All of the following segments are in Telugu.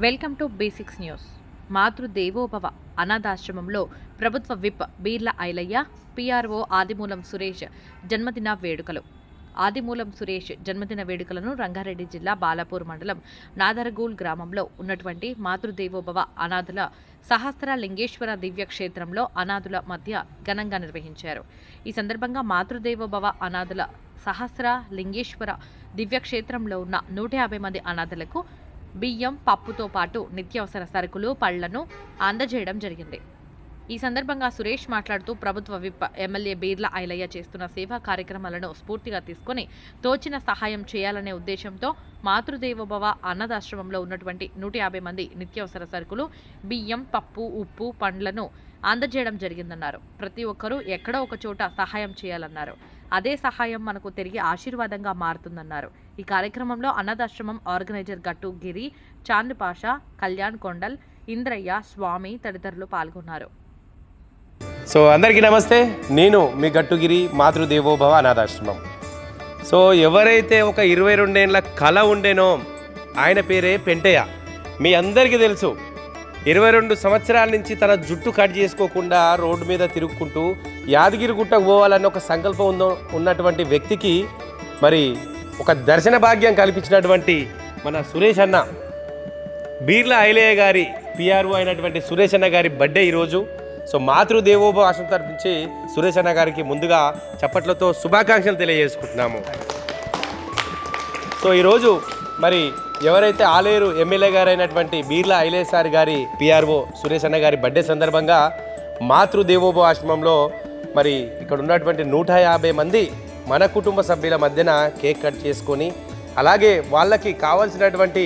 Welcome to basics news. Matrudevobhava అనాథాశ్రమంలో ప్రభుత్వ విప్ బీర్ల ఐలయ్య, పిఆర్ఓ ఆదిమూలం సురేష్ జన్మదిన వేడుకలు. ఆదిమూలం సురేష్ జన్మదిన వేడుకలను రంగారెడ్డి జిల్లా బాలాపూర్ మండలం నాదరగూల్ గ్రామంలో ఉన్నటువంటి మాతృదేవోభవ అనాథుల సహస్ర లింగేశ్వర దివ్యక్షేత్రంలో అనాథుల మధ్య ఘనంగా నిర్వహించారు. ఈ సందర్భంగా మాతృదేవోభవ అనాథుల సహస్ర లింగేశ్వర దివ్యక్షేత్రంలో ఉన్న 150 మంది అనాథులకు బియ్యం, పప్పుతో పాటు నిత్యావసర సరుకులు, పళ్లను అందజేయడం జరిగింది. ఈ సందర్భంగా సురేష్ మాట్లాడుతూ ప్రభుత్వ విప్ ఎమ్మెల్యే బీర్ల ఐలయ్య చేస్తున్న సేవా కార్యక్రమాలను స్ఫూర్తిగా తీసుకుని తోచిన సహాయం చేయాలనే ఉద్దేశంతో మాతృదేవోభవ అనాథాశ్రమంలో ఉన్నటువంటి 150 మంది నిత్యావసర సరుకులు, బియ్యం, పప్పు, ఉప్పు, పండ్లను అందజేయడం జరిగిందన్నారు. ప్రతి ఒక్కరూ ఎక్కడో ఒక చోట సహాయం చేయాలన్నారు. అదే సహాయం మనకు తిరిగి ఆశీర్వాదంగా మారుతుందన్నారు. ఈ కార్యక్రమంలో అనాథాశ్రమం ఆర్గనైజర్ గట్టు గిరి, చాంద్ పాషా, కళ్యాణ్ కొండల్, ఇంద్రయ్య, స్వామి తదితరులు పాల్గొన్నారు. సో అందరికీ నమస్తే. నేను మీ గట్టుగిరి మాతృదేవోభవ అనాథాశ్రమం. సో ఎవరైతే ఒక 22 ఏళ్ళ కళ ఉండేనో ఆయన పేరే పెంటయ్య. మీ అందరికీ తెలుసు, 22 సంవత్సరాల నుంచి తన జుట్టు కట్ చేసుకోకుండా రోడ్డు మీద తిరుగుకుంటూ యాదగిరిగుట్టకు పోవాలన్న ఒక సంకల్పం ఉన్నటువంటి వ్యక్తికి మరి ఒక దర్శన భాగ్యం కల్పించినటువంటి మన సురేష్ అన్న, బీర్ల ఐలయ్య గారి పిఆర్ఓ అయినటువంటి సురేష్ అన్న గారి బర్త్డే ఈరోజు. సో మాతృదేవోభవ ఆశ్రమం తరఫు నుంచి సురేష్ అన్న గారికి ముందుగా చప్పట్లతో శుభాకాంక్షలు తెలియజేసుకుంటున్నాము. సో ఈరోజు మరి ఎవరైతే ఆలేరు ఎమ్మెల్యే గారు అయినటువంటి బీర్ల ఐలయ్య సార్ గారి పిఆర్ఓ సురేష్ అన్న గారి బర్త్డే సందర్భంగా మాతృదేవోభవ ఆశ్రమంలో మరి ఇక్కడ ఉన్నటువంటి 150 మంది మన కుటుంబ సభ్యుల మధ్యన కేక్ కట్ చేసుకొని, అలాగే వాళ్ళకి కావాల్సినటువంటి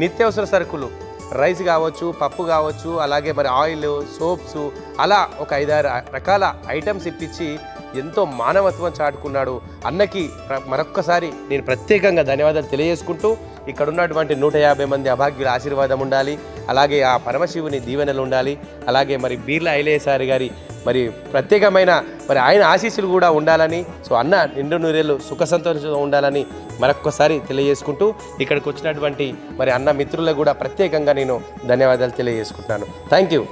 నిత్యావసర సరుకులు, రైస్ కావచ్చు, పప్పు కావచ్చు, అలాగే మరి ఆయిల్, సోప్స్, అలా ఒక 5-6 రకాల ఐటమ్స్ ఇప్పించి ఎంతో మానవత్వం చాటుకున్నాడు. అన్నకి మరొక్కసారి నేను ప్రత్యేకంగా ధన్యవాదాలు తెలియజేసుకుంటూ, ఇక్కడ ఉన్నటువంటి 150 మంది అభాగ్యుల ఆశీర్వాదం ఉండాలి, అలాగే ఆ పరమశివుని దీవెనలు ఉండాలి, అలాగే మరి బీర్ల ఐలయ్య సార్ గారి మరి ప్రత్యేకమైన మరి ఆయన ఆశీస్సులు కూడా ఉండాలని, సో అన్న నిండు నూరేళ్ళు సుఖ సంతోషంగా ఉండాలని మరొక్కసారి తెలియజేసుకుంటూ, ఇక్కడికి వచ్చినటువంటి మరి అన్న మిత్రులకు కూడా ప్రత్యేకంగా నేను ధన్యవాదాలు తెలియజేసుకుంటున్నాను. Thank you.